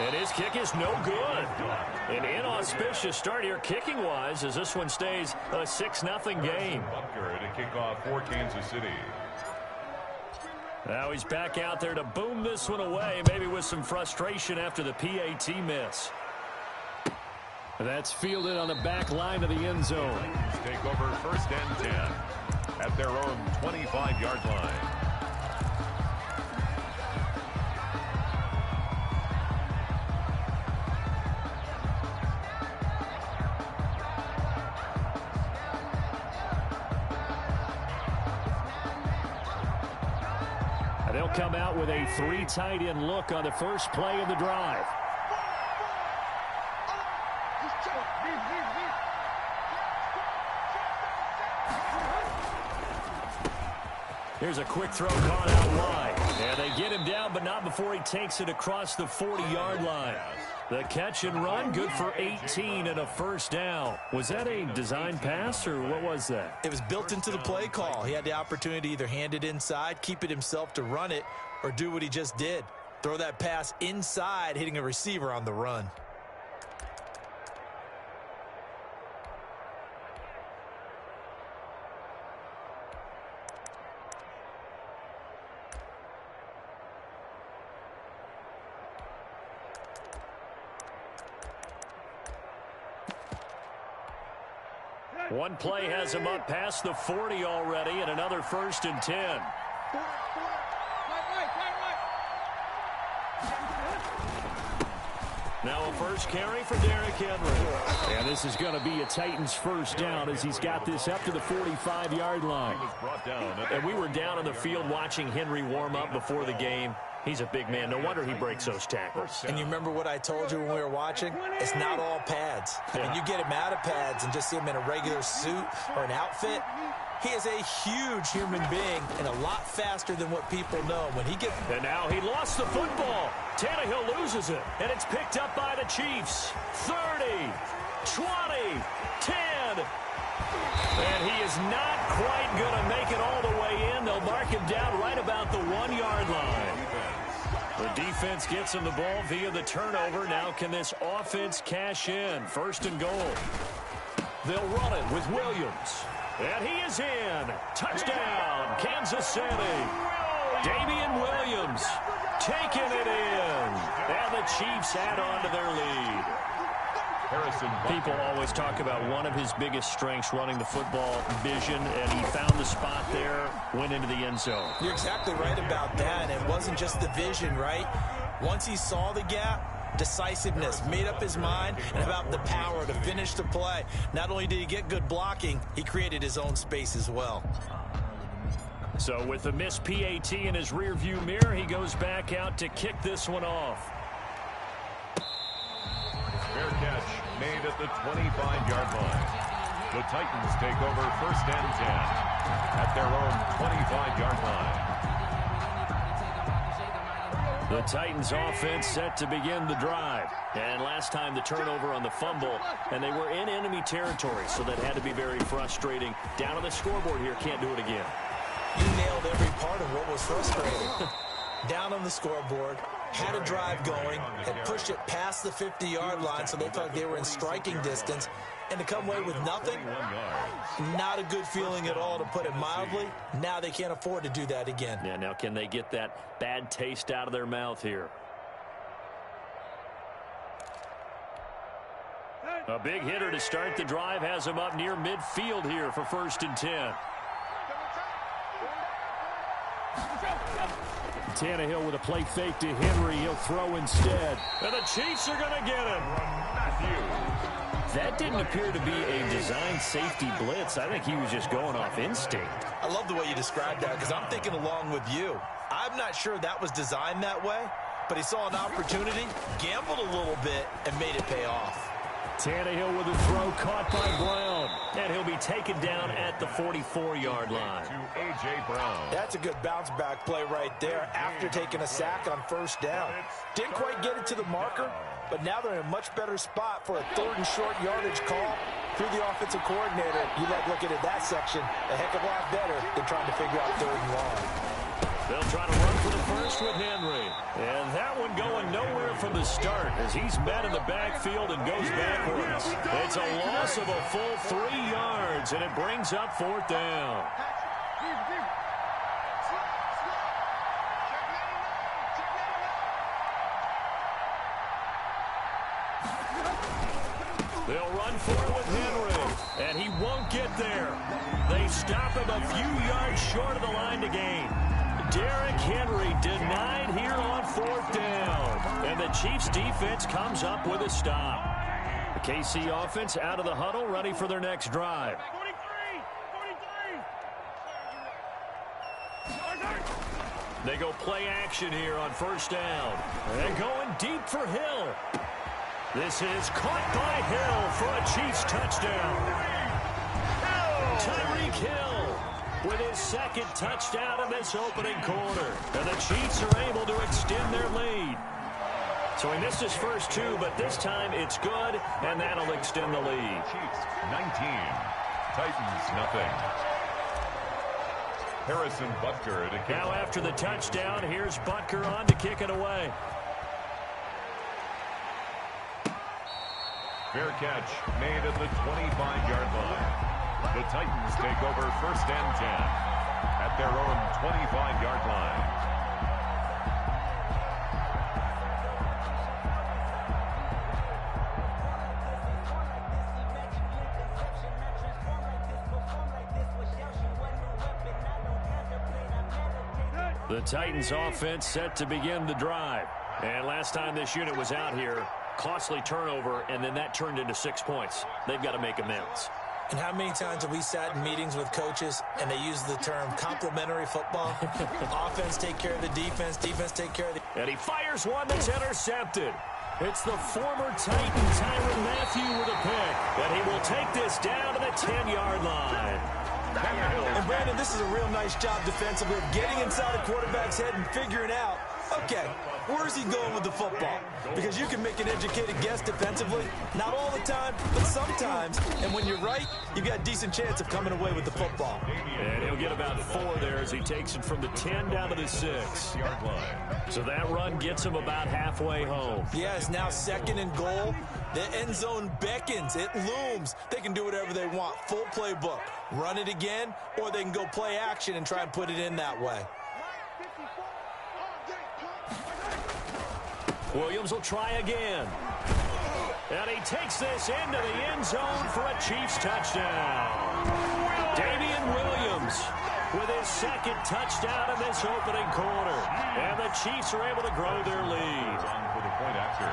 And his kick is no good. An inauspicious start here kicking-wise as this one stays a 6-0 game. Bunker to kick off for Kansas City. Now he's back out there to boom this one away, maybe with some frustration after the PAT miss. That's fielded on the back line of the end zone. Take over 1st and 10 at their own 25-yard line. They'll come out with a 3 tight end look on the first play of the drive. Here's a quick throw caught out wide. And they get him down, but not before he takes it across the 40-yard line. The catch and run, good for 18 and a first down. Was that a design pass, or what was that? It was built into the play call. He had the opportunity to either hand it inside, keep it himself to run it, or do what he just did. Throw that pass inside, hitting a receiver on the run. One play has him up past the 40 already, and another 1st and 10. Now a first carry for Derrick Henry. And this is going to be a Titans first down as he's got this up to the 45-yard line. And we were down on the field watching Henry warm up before the game. He's a big man. No wonder he breaks those tackles. And you remember what I told you when we were watching? It's not all pads. When you get him out of pads and just see him in a regular suit or an outfit, he is a huge human being and a lot faster than what people know. When he gets... And now he lost the football. Tannehill loses it, and it's picked up by the Chiefs. 30, 20, 10. And he is not quite going to make it all the way in. They'll mark him down right about the 1-yard line. The defense gets him the ball via the turnover. Now can this offense cash in? 1st and goal. They'll run it with Williams. And he is in. Touchdown, Kansas City. Damian Williams taking it in. And the Chiefs add on to their lead. People always talk about one of his biggest strengths, running the football, vision, and he found the spot there, went into the end zone. You're exactly right about that. It wasn't just the vision, right? Once he saw the gap, decisiveness, made up his mind, and about the power to finish the play. Not only did he get good blocking, he created his own space as well. So with the missed PAT in his rearview mirror, he goes back out to kick this one off. Fair catch made at the 25-yard line. The Titans take over 1st and 10 at their own 25-yard line. The Titans offense set to begin the drive. And last time the turnover on the fumble, and they were in enemy territory, so that had to be very frustrating. Down on the scoreboard here, can't do it again. You nailed every part of what was frustrating. Down on the scoreboard, had a drive going, had pushed it past the 50-yard line so they felt like they were in striking distance, and to come away with nothing, not a good feeling at all, to put it mildly. Now they can't afford to do that again. Yeah, now can they get that bad taste out of their mouth here? A big hitter to start the drive has him up near midfield here for 1st and 10. Tannehill with a play fake to Henry. He'll throw instead. And the Chiefs are going to get him. That didn't appear to be a designed safety blitz. I think he was just going off instinct. I love the way you described that because I'm thinking along with you. I'm not sure that was designed that way, but he saw an opportunity, gambled a little bit, and made it pay off. Tannehill with a throw caught by Brown. And he'll be taken down at the 44-yard line. To A.J. Brown. That's a good bounce-back play right there after taking a sack on 1st down. Didn't quite get it to the marker, but now they're in a much better spot for a 3rd and short yardage call through the offensive coordinator. You like looking at that section a heck of a lot better than trying to figure out 3rd and long. They'll try to run for the first with Henry. And that one going nowhere from the start as he's met in the backfield and goes backwards. It's a loss of a full 3 yards, and it brings up 4th down. They'll run for it with Henry, and he won't get there. They stop him a few yards short of the line to gain. Derrick Henry denied here on 4th down, and the Chiefs defense comes up with a stop. The KC offense out of the huddle, ready for their next drive. They go play action here on 1st down. They're going deep for Hill. This is caught by Hill for a Chiefs touchdown. Tyreek Hill with his 2nd touchdown in this opening quarter. And the Chiefs are able to extend their lead. So he missed his first 2, but this time it's good, and that'll extend the lead. Chiefs 19, Titans nothing. Harrison Butker to kick. Now after the touchdown, here's Butker on to kick it away. Fair catch made at the 25-yard line. The Titans take over 1st and 10 at their own 25-yard line. The Titans offense set to begin the drive. And last time this unit was out here, costly turnover, and then that turned into 6 points. They've got to make amends. And how many times have we sat in meetings with coaches and they use the term complementary football? Offense take care of the defense, defense take care of the... And he fires one that's intercepted. It's the former Titan, Tyrann Mathieu, with a pick. And he will take this down to the 10-yard line. And Brandon, this is a real nice job defensively of getting inside a quarterback's head and figuring out, okay, where's he going with the football? Because you can make an educated guess defensively. Not all the time, but sometimes. And when you're right, you've got a decent chance of coming away with the football. And he'll get about 4 there as he takes it from the 10 down to the 6-yard line. So that run gets him about halfway home. Yeah, it's now 2nd and goal. The end zone beckons. It looms. They can do whatever they want. Full playbook. Run it again, or they can go play action and try and put it in that way. Williams will try again. And he takes this into the end zone for a Chiefs touchdown. Damian Williams with his 2nd touchdown in this opening quarter. And the Chiefs are able to grow their lead. For the point after.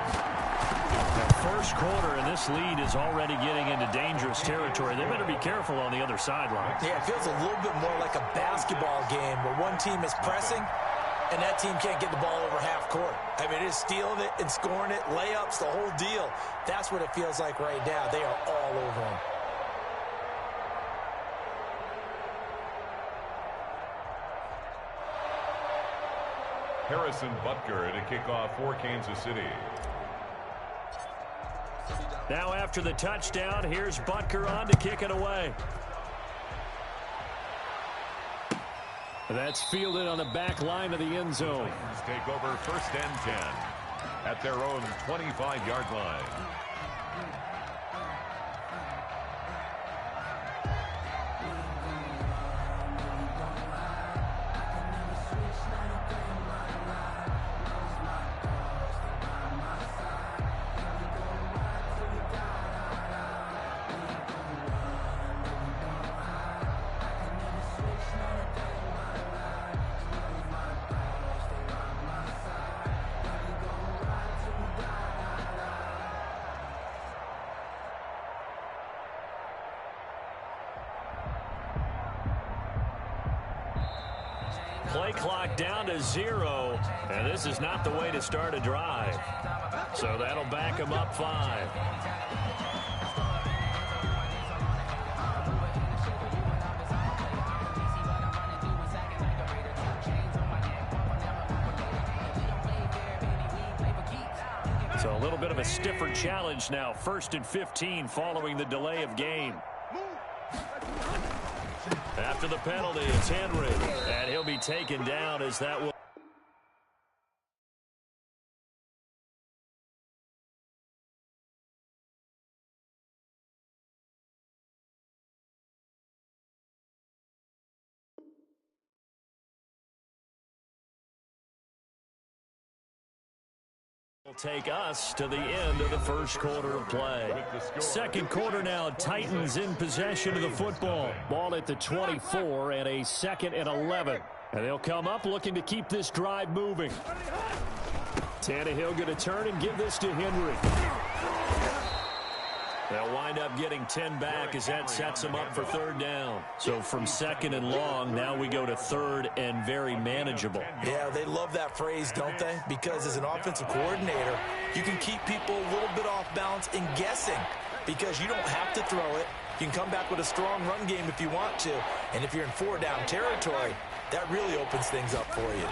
The first quarter, and this lead is already getting into dangerous territory. They better be careful on the other sideline. Yeah, it feels a little bit more like a basketball game where one team is pressing and that team can't get the ball over half court. I mean, it is stealing it and scoring it, layups, the whole deal. That's what it feels like right now. They are all over them. Harrison Butker to kick off for Kansas City. Now after the touchdown, here's Butker on to kick it away. That's fielded on the back line of the end zone. Titans take over 1st and 10 at their own 25-yard line. Play clock down to 0, and this is not the way to start a drive. So that'll back him up 5. So a little bit of a stiffer challenge now. 1st and 15 following the delay of game. After the penalty, it's Henry. And he'll be taken down as that will... will take us to the end of the first quarter of play. Second quarter now, Titans in possession of the football. Ball at the 24 and a 2nd and 11. And they'll come up looking to keep this drive moving. Tannehill going to turn and give this to Henry. They'll wind up getting 10 back as that sets them up for 3rd down. So from 2nd and long, now we go to 3rd and very manageable. Yeah, they love that phrase, don't they? Because as an offensive coordinator, you can keep people a little bit off balance and guessing because you don't have to throw it. You can come back with a strong run game if you want to. And if you're in 4-down territory, that really opens things up for you.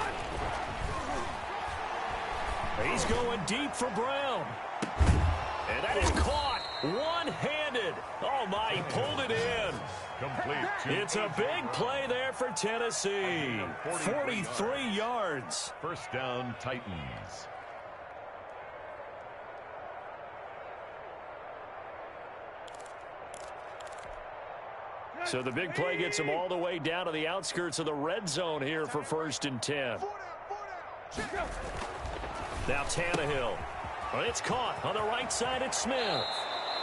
He's going deep for Brown. And that is caught one-handed. Oh, my, he pulled it in. Complete. It's a big play there for Tennessee. 43 yards. First down, Titans. So the big play gets them all the way down to the outskirts of the red zone here for 1st and 10. Now Tannehill. Well, it's caught on the right side at Smith.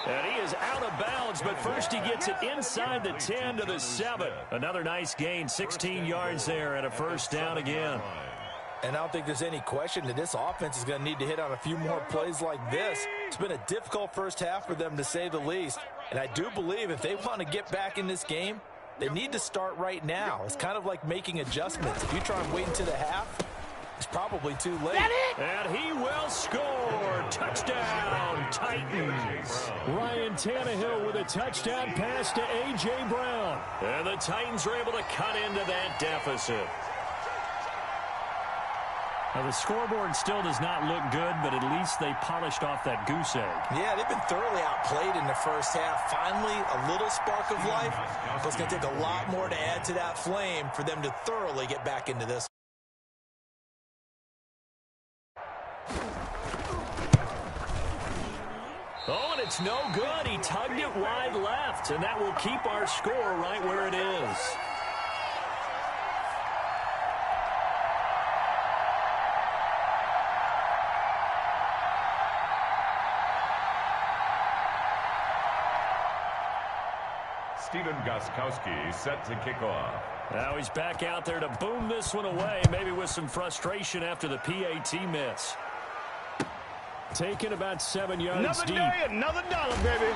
And he is out of bounds, but first he gets it inside the 10 to the 7. Another nice gain, 16 yards there and a first down again. And I don't think there's any question that this offense is going to need to hit on a few more plays like this. It's been a difficult first half for them, to say the least. And I do believe if they want to get back in this game, they need to start right now. It's kind of like making adjustments. If you try and wait until the half, it's probably too late. And he will score. Touchdown, Titans. Ryan Tannehill with a touchdown pass to A.J. Brown. And the Titans are able to cut into that deficit. Now, the scoreboard still does not look good, but at least they polished off that goose egg. Yeah, they've been thoroughly outplayed in the first half. Finally, a little spark of life. But it's going to take a lot more to add to that flame for them to thoroughly get back into this. Oh, and it's no good. He tugged it wide left, and that will keep our score right where it is. Steven Gostkowski set to kick off. Now he's back out there to boom this one away, maybe with some frustration after the PAT miss. Taken about 7 yards deep. Another day, another dollar, baby.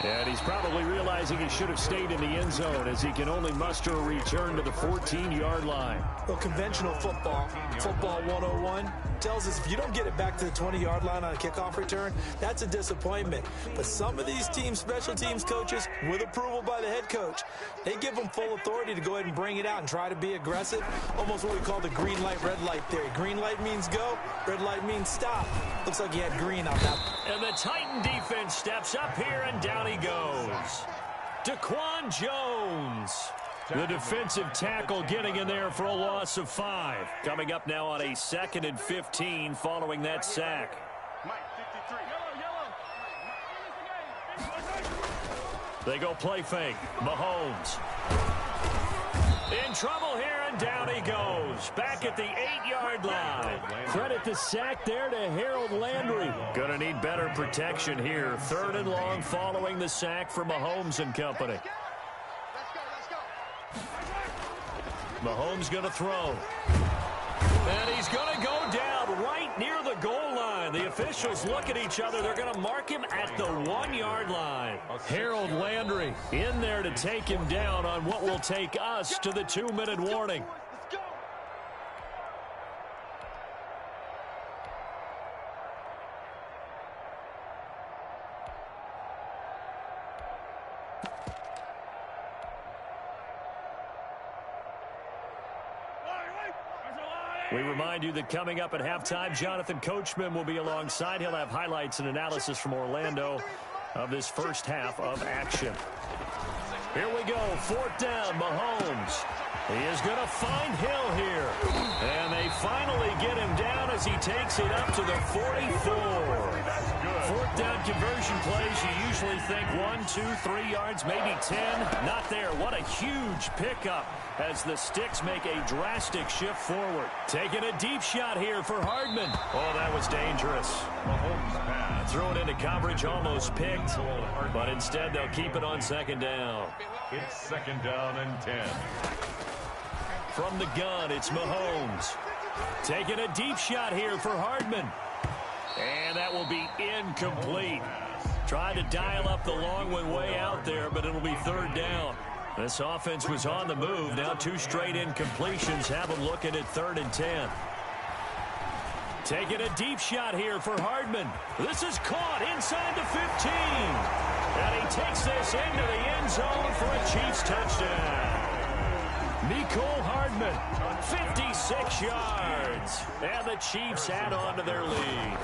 And he's probably realizing he should have stayed in the end zone as he can only muster a return to the 14-yard line. Well, conventional football 101, tells us if you don't get it back to the 20-yard line on a kickoff return, that's a disappointment. But some of these teams, special teams coaches, with approval by the head coach, they give them full authority to go ahead and bring it out and try to be aggressive. Almost what we call the green light, red light theory. Green light means go, red light means stop. Looks like he had green on that. And the Titan defense steps up here, and down he goes. Daquan Jones, the defensive tackle, getting in there for a loss of 5. Coming up now on a 2nd and 15 following that sack. They go play fake. Mahomes in trouble here, and down he goes. Back at the 8-yard line. Credit the sack there to Harold Landry. Gonna need better protection here. 3rd and long following the sack for Mahomes and company. Mahomes gonna throw. And he's gonna go down right near the goal line. The officials look at each other. They're gonna mark him at the 1-yard line. Harold Landry in there to take him down on what will take us to the 2-minute warning. We remind you that coming up at halftime, Jonathan Coachman will be alongside. He'll have highlights and analysis from Orlando of this first half of action. Here we go, 4th down, Mahomes. He is going to find Hill here. And they finally get him down as he takes it up to the 44. 4th down conversion plays, you usually think 1, 2, 3 yards, maybe 10. Not there. What a huge pickup as the sticks make a drastic shift forward. Taking a deep shot here for Hardman. Oh, that was dangerous. Mahomes pass. Threw it into coverage, almost picked. But instead, they'll keep it on 2nd down. It's 2nd down and 10. From the gun, it's Mahomes. Taking a deep shot here for Hardman. And that will be incomplete. Trying to dial up the long one way out there, but it'll be 3rd down. This offense was on the move. Now 2 straight incompletions have them looking at 3rd and 10. Taking a deep shot here for Hardman. This is caught inside the 15. And he takes this into the end zone for a Chiefs touchdown. Nicole Hardman, 56 yards. And the Chiefs add on to their lead.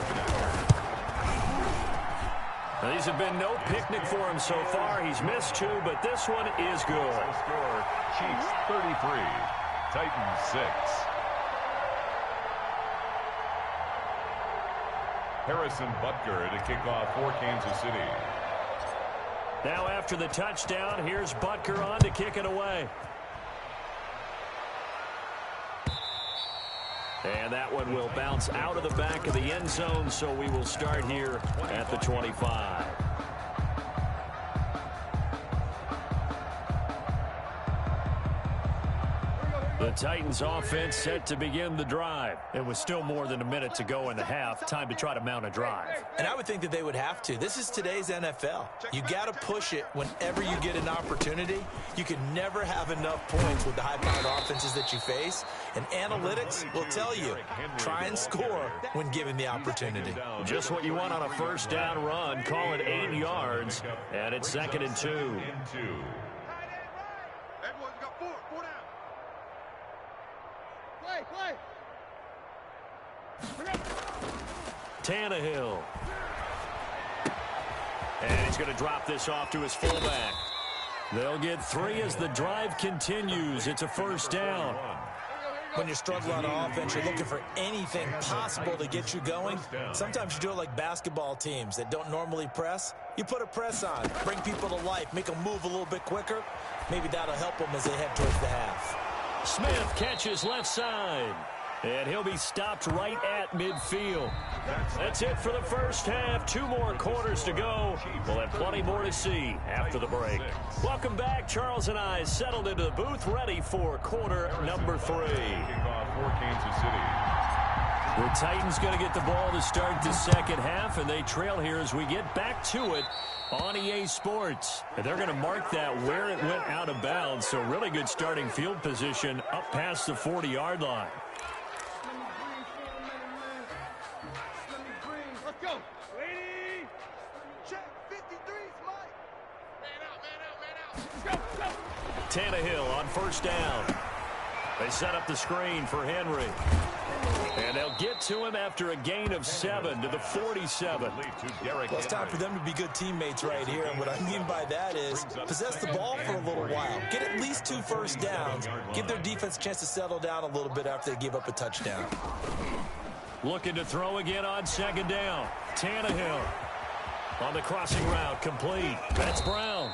Now, these have been no picnic for him so far. He's missed 2, but this one is good. Score, Chiefs 33, Titans 6. Harrison Butker to kick off for Kansas City. Now after the touchdown, here's Butker on to kick it away. And that one will bounce out of the back of the end zone, so we will start here at the 25. The Titans offense set to begin the drive. It was still more than a minute to go in the half. Time to try to mount a drive. And I would think that they would have to. This is today's NFL. You got to push it whenever you get an opportunity. You can never have enough points with the high-powered offenses that you face. And analytics will tell you, try and score when given the opportunity. Just what you want on a 1st down run. Call it 8 yards. And it's 2nd and 2. Tannehill. And he's going to drop this off to his fullback. They'll get 3 as the drive continues. It's a 1st down. When you're struggling on offense, you're looking for anything possible to get you going. Sometimes you do it like basketball teams that don't normally press. You put a press on, bring people to life, make them move a little bit quicker. Maybe that'll help them as they head towards the half. Smith catches left side. And he'll be stopped right at midfield. That's it for the 1st half. 2 more quarters to go. We'll have plenty more to see after the break. Welcome back. Charles and I settled into the booth, ready for quarter number 3. Kickoff for Kansas City. The Titans going to get the ball to start the 2nd half, and they trail here as we get back to it on EA Sports. And they're going to mark that where it went out of bounds, so really good starting field position up past the 40-yard line. Tannehill on 1st down. They set up the screen for Henry. And they'll get to him after a gain of 7 to the 47. Well, it's time for them to be good teammates right here. And what I mean by that is possess the ball for a little while. Get at least 2 first downs. Give their defense a chance to settle down a little bit after they give up a touchdown. Looking to throw again on 2nd down. Tannehill on the crossing route, complete. That's Brown.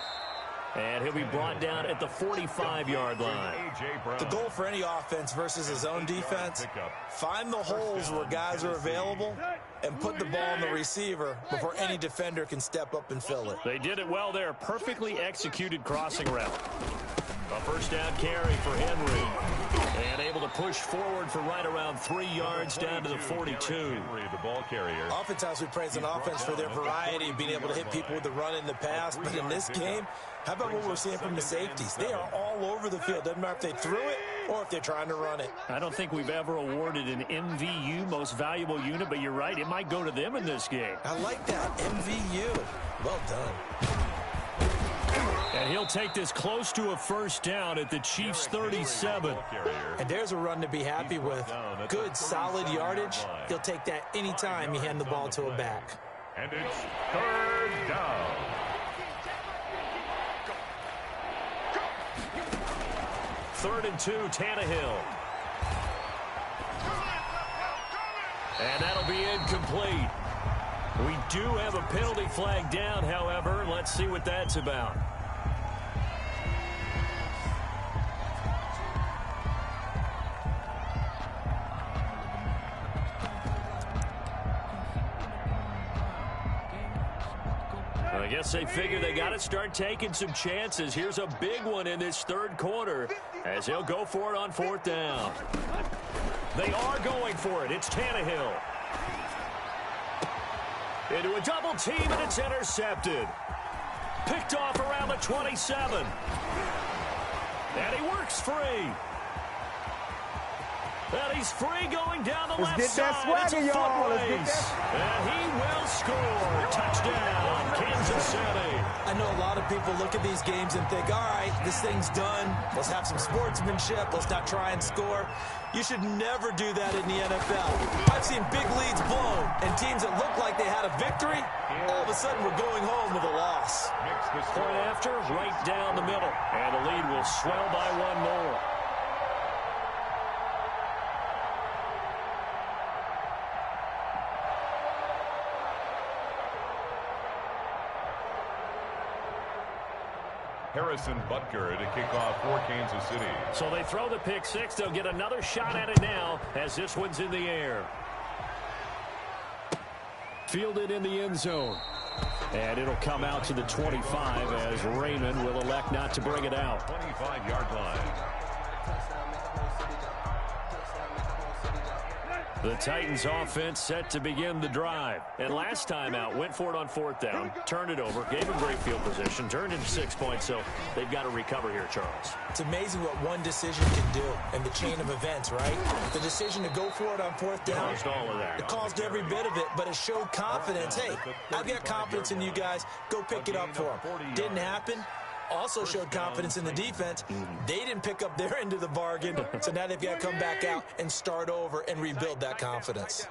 And he'll be brought down at the 45-yard line. The goal for any offense versus his own defense, find the holes where guys are available and put the ball on the receiver before any defender can step up and fill it. They did it well there. Perfectly executed crossing route. A 1st down carry for Henry. And able to push forward for right around 3 yards down to the 42. Henry, the ball carrier. Oftentimes we praise an offense for their variety of being able to hit people with the run in the pass. But in this game, how about what we're seeing from the safeties? They are all over the field. Doesn't matter if they threw it or if they're trying to run it. I don't think we've ever awarded an MVU, most valuable unit, but you're right. It might go to them in this game. I like that. MVU. Well done. And he'll take this close to a 1st down at the Chiefs' 37. And there's a run to be happy with. Good, solid yardage. He'll take that anytime you hand the ball to a back. And it's 3rd down. 3rd and 2, Tannehill. And that'll be incomplete. We do have a penalty flag down, however. Let's see what that's about. I guess they figure they got to start taking some chances. Here's a big one in this 3rd quarter as he'll go for it on 4th down. They are going for it. It's Tannehill. Into a double team, and it's intercepted. Picked off around the 27. And he works free. And he's free going down the left side. It's a foot race. And he will score. Touchdown, Kansas City. I know a lot of people look at these games and think, all right, this thing's done. Let's have some sportsmanship. Let's not try and score. You should never do that in the NFL. I've seen big leads blown, and teams that look like they had a victory, all of a sudden we're going home with a loss. Point after, right down the middle. And the lead will swell by one more. Harrison Butker to kick off for Kansas City. So they throw the pick six. They'll get another shot at it now as this one's in the air. Fielded in the end zone. And it'll come out to the 25 as Raymond will elect not to bring it out. 25-yard line. The Titans offense set to begin the drive. And last time out, went for it on 4th down, turned it over, gave him great field position, turned into 6 points, so they've got to recover here, Charles. It's amazing what one decision can do in the chain of events, right? The decision to go for it on 4th down. Caused all of that. It caused every bit of it, but it showed confidence. Hey, I've got confidence in you guys. Go pick it up for them. Didn't happen. Also showed confidence in the defense. They didn't pick up their end of the bargain, so now they've got to come back out and start over and rebuild that confidence.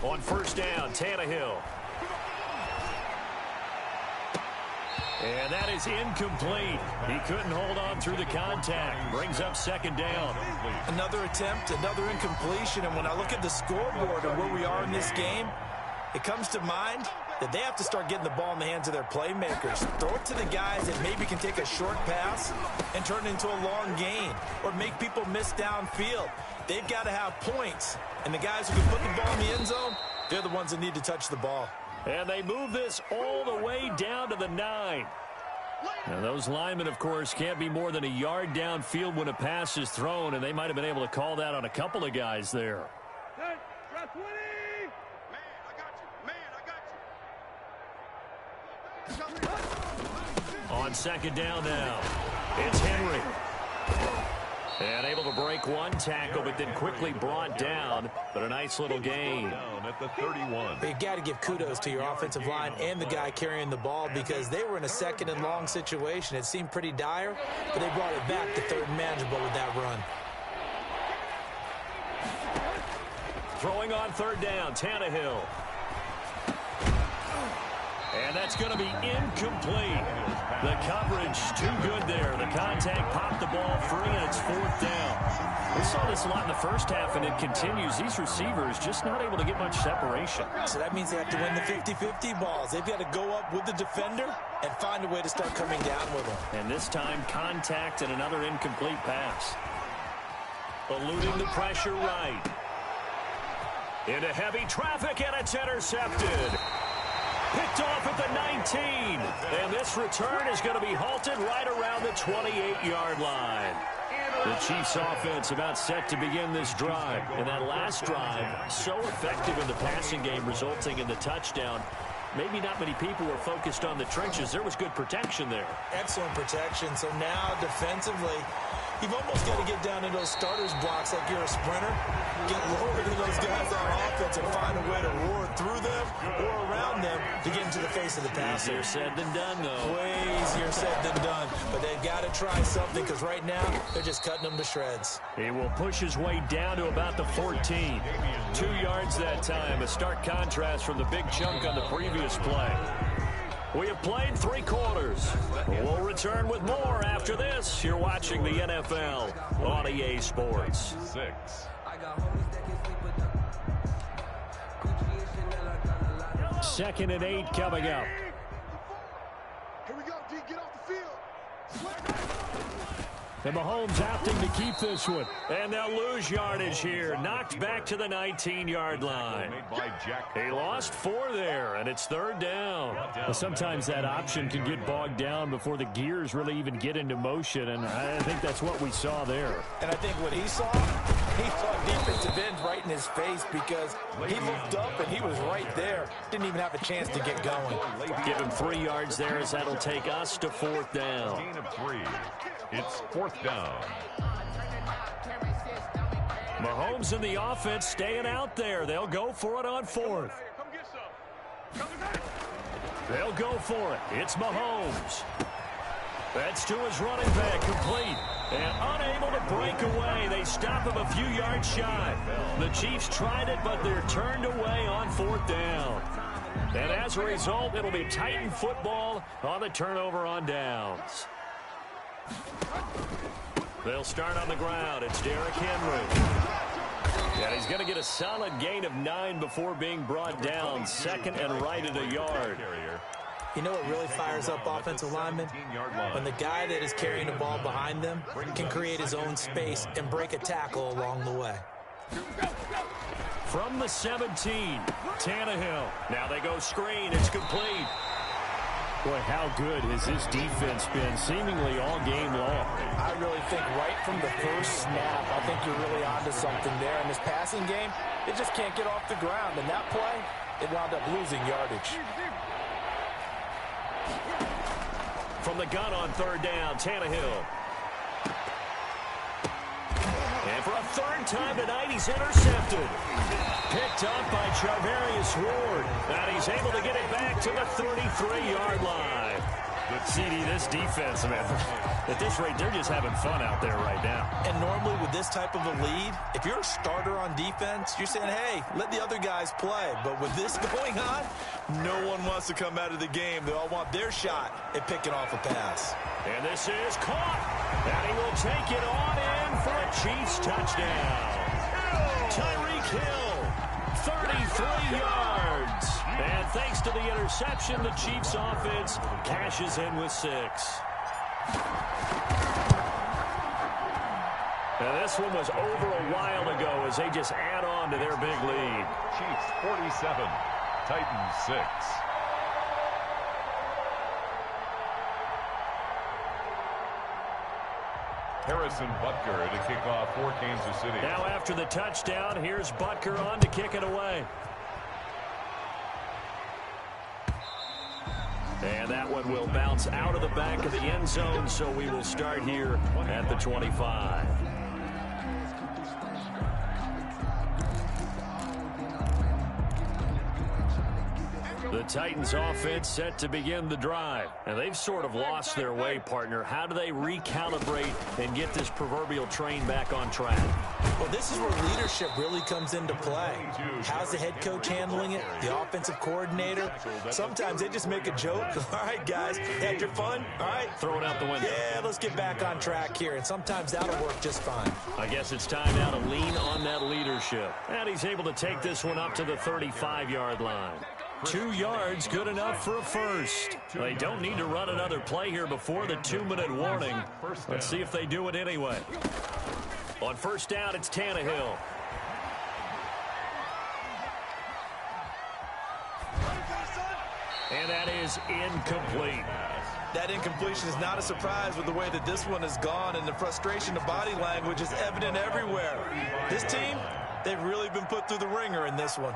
On 1st down, Tannehill. And that is incomplete. He couldn't hold on through the contact. Brings up 2nd down. Another attempt, another incompletion, and when I look at the scoreboard and where we are in this game, it comes to mind that they have to start getting the ball in the hands of their playmakers. Throw it to the guys that maybe can take a short pass and turn it into a long gain or make people miss downfield. They've got to have points. And the guys who can put the ball in the end zone, they're the ones that need to touch the ball. And they move this all the way down to the 9. Now, those linemen, of course, can't be more than a yard downfield when a pass is thrown, and they might have been able to call that on a couple of guys there. On 2nd down now, it's Henry. And able to break one tackle, but then quickly brought down. But a nice little gain. Down at the 31. But you got to give kudos to your offensive line and the guy carrying the ball because they were in a 2nd and long situation. It seemed pretty dire, but they brought it back to 3rd and manageable with that run. Throwing on 3rd down, Tannehill. And that's going to be incomplete. The coverage too good there. The contact popped the ball free, and it's 4th down. We saw this a lot in the first half, and it continues. These receivers just not able to get much separation. So that means they have to win the 50-50 balls. They've got to go up with the defender and find a way to start coming down with them. And this time, contact and another incomplete pass. Eluding the pressure right. Into heavy traffic, and it's intercepted. Picked off at the 19. And this return is going to be halted right around the 28-yard line. The Chiefs offense about set to begin this drive. And that last drive, so effective in the passing game, resulting in the touchdown. Maybe not many people were focused on the trenches. There was good protection there. Excellent protection. So now defensively, you've almost got to get down in those starters blocks like you're a sprinter. Get lower than those guys on offense and find a way to roar through them or around them to get into the face of the passer. Easier said than done, though. Way easier said than done. But they've got to try something because right now they're just cutting them to shreds. He will push his way down to about the 14. 2 yards that time. A stark contrast from the big chunk on the previous play. We have played 3 quarters. We'll return with more after this. You're watching the NFL on EA Sports. 6. 2nd and 8 coming up. Here we go, D. Get off the field. And Mahomes opting to keep this one. And they'll lose yardage here. Knocked back to the 19-yard line. He lost 4 there, and it's 3rd down. Well, sometimes that option can get bogged down before the gears really even get into motion, and I think that's what we saw there. And I think what he saw defensive ends right in his face because he looked up and he was right there. Didn't even have a chance to get going. Give him 3 yards there as that'll take us to 4th down. Gain of 3. It's 4th down. Mahomes and the offense staying out there. They'll go for it on 4th. They'll go for it. It's Mahomes. That's to his running back, complete. And unable to break away. They stop him a few yards shy. The Chiefs tried it, but they're turned away on 4th down. And as a result, it'll be Titan football on the turnover on downs. They'll start on the ground. It's Derrick Henry. And he's going to get a solid gain of 9 before being brought down. 2nd and right at a yard. You know what really fires up offensive linemen? When the guy that is carrying the ball behind them can create his own space and break a tackle along the way. From the 17, Tannehill. Now they go screen. It's complete. Boy, how good has this defense been seemingly all game long? I really think right from the first snap, I think you're really onto something there. In this passing game, it just can't get off the ground. And that play, it wound up losing yardage. From the gun on 3rd down, Tannehill. And for a 3rd time tonight, he's intercepted. Picked up by Charvarius Ward. And he's able to get it back to the 33-yard line. But CD, this defense, man, at this rate, they're just having fun out there right now. And normally with this type of a lead, if you're a starter on defense, you're saying, hey, let the other guys play. But with this going on, no one wants to come out of the game. They all want their shot at picking off a pass. And this is caught. And he will take it on in for a Chiefs touchdown. Tyreek Hill, 33 yards. And thanks to the interception, the Chiefs offense cashes in with 6. Now this one was over a while ago as they just add on to their big lead. Chiefs 47, Titans 6. Harrison Butker to kick off for Kansas City. Now after the touchdown, here's Butker on to kick it away. And that one will bounce out of the back of the end zone, so we will start here at the 25. The Titans offense set to begin the drive. And they've sort of lost their way, partner. How do they recalibrate and get this proverbial train back on track? Well, this is where leadership really comes into play. How's the head coach handling it? The offensive coordinator? Sometimes they just make a joke. All right, guys, had your fun? All right. Throw it out the window. Yeah, let's get back on track here. And sometimes that'll work just fine. I guess it's time now to lean on that leadership. And he's able to take this one up to the 35-yard line. 2 yards, good enough for a first. They don't need to run another play here before the 2-minute warning. Let's see if they do it anyway. On 1st down, it's Tannehill. And that is incomplete. That incompletion is not a surprise with the way that this one has gone, and the frustration of body language is evident everywhere. This team, they've really been put through the ringer in this one.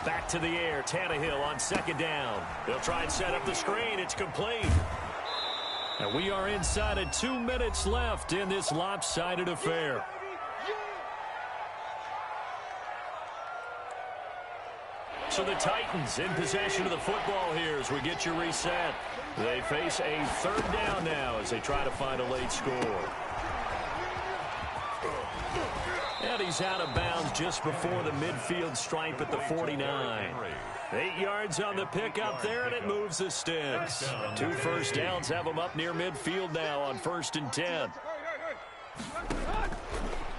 Back to the air, Tannehill on 2nd down. They'll try and set up the screen. It's complete. And we are inside of 2 minutes left in this lopsided affair. So the Titans in possession of the football here as we get you reset. They face a 3rd down now as they try to find a late score. And he's out of bounds just before the midfield stripe at the 49. 8 yards on the pickup there, and it moves the sticks. 2 first downs have him up near midfield now on 1st and 10.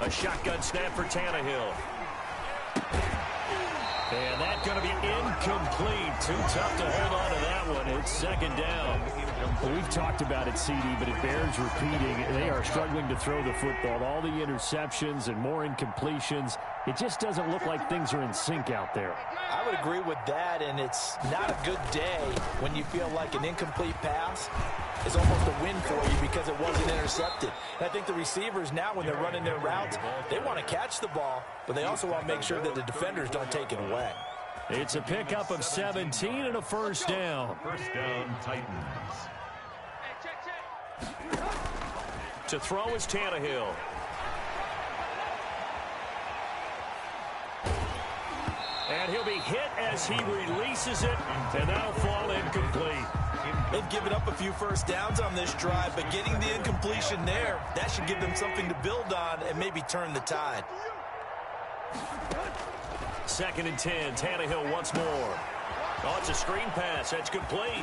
A shotgun snap for Tannehill. And that's going to be incomplete. Too tough to hold on to that one. It's 2nd down. We've talked about it, CD, but it bears repeating. They are struggling to throw the football. All the interceptions and more incompletions. It just doesn't look like things are in sync out there. I would agree with that, and it's not a good day when you feel like an incomplete pass is almost a win for you because it wasn't intercepted. And I think the receivers now, when they're running their routes, they want to catch the ball, but they also want to make sure that the defenders don't take it away. It's a pickup of 17 and a 1st down. 1st down, Titans. To throw is Tannehill. And he'll be hit as he releases it, and that'll fall incomplete. They've given up a few first downs on this drive, but getting the incompletion there, that should give them something to build on and maybe turn the tide. 2nd and 10, Tannehill once more. Oh, it's a screen pass. That's complete.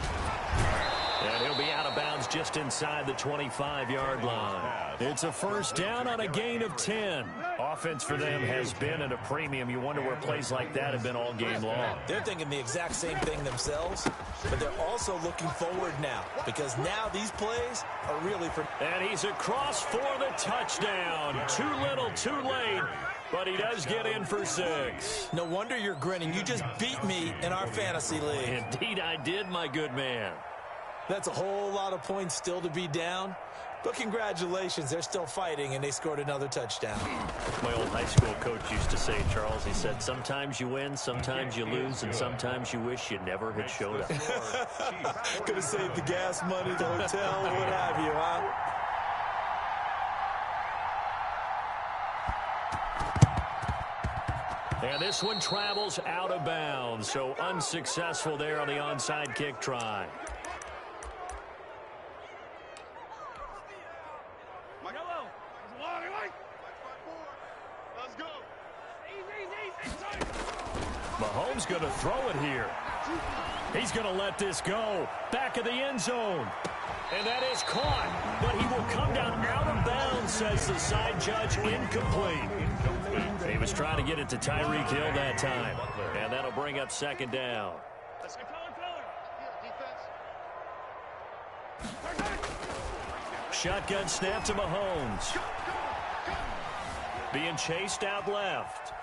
And he'll be out of bounds just inside the 25-yard line. It's a 1st down on a gain of 10. Offense for them has been at a premium. You wonder where plays like that have been all game long. They're thinking the exact same thing themselves, but they're also looking forward now because now these plays are really for... And he's across for the touchdown. Too little, too late, but he does get in for 6. No wonder you're grinning. You just beat me in our fantasy league. Indeed I did, my good man. That's a whole lot of points still to be down. But congratulations, they're still fighting, and they scored another touchdown. My old high school coach used to say, Charles, he said, sometimes you win, sometimes you lose, and sometimes you wish you never had showed up. Could have saved the gas money, the hotel, what have you, huh? And this one travels out of bounds, so unsuccessful there on the onside kick try. Mahomes going to throw it here. He's going to let this go. Back of the end zone. And that is caught. But he will come down out of bounds, says the side judge. Incomplete. He was trying to get it to Tyreek Hill that time. And that'll bring up 2nd down. Shotgun snap to Mahomes. Being chased out left.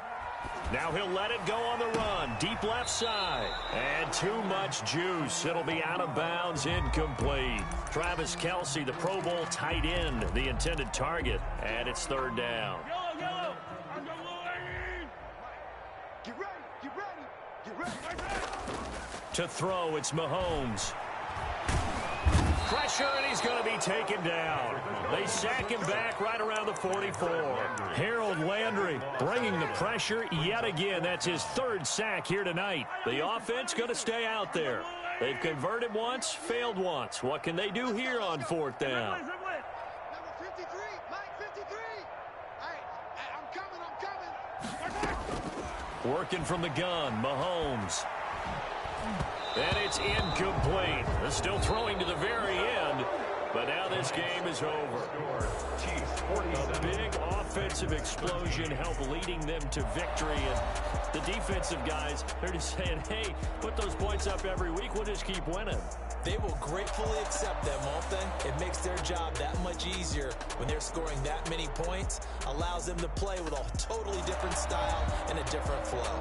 Now he'll let it go on the run. Deep left side. And too much juice. It'll be out of bounds, incomplete. Travis Kelce, the Pro Bowl tight end, the intended target. And it's 3rd down. Get ready, get ready, get ready. To throw, it's Mahomes. Pressure, and he's going to be taken down. They sack him back right around the 44. Harold Landry bringing the pressure yet again. That's his 3rd sack here tonight. The offense going to stay out there. They've converted once, failed once. What can they do here on 4th down? Number 53, Mike 53. I'm coming. Working from the gun, Mahomes. And it's incomplete. They're still throwing to the very end, but now this game is over. A big offensive explosion helped leading them to victory, and the defensive guys, they're just saying, hey, put those points up every week, we'll just keep winning. They will gratefully accept them, won't they? It makes their job that much easier when they're scoring that many points, allows them to play with a totally different style and a different flow.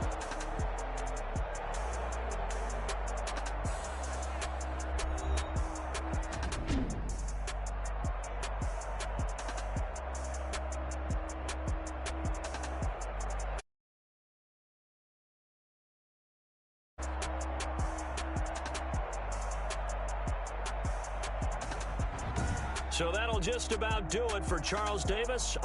So that'll just about do it for Charles Davis.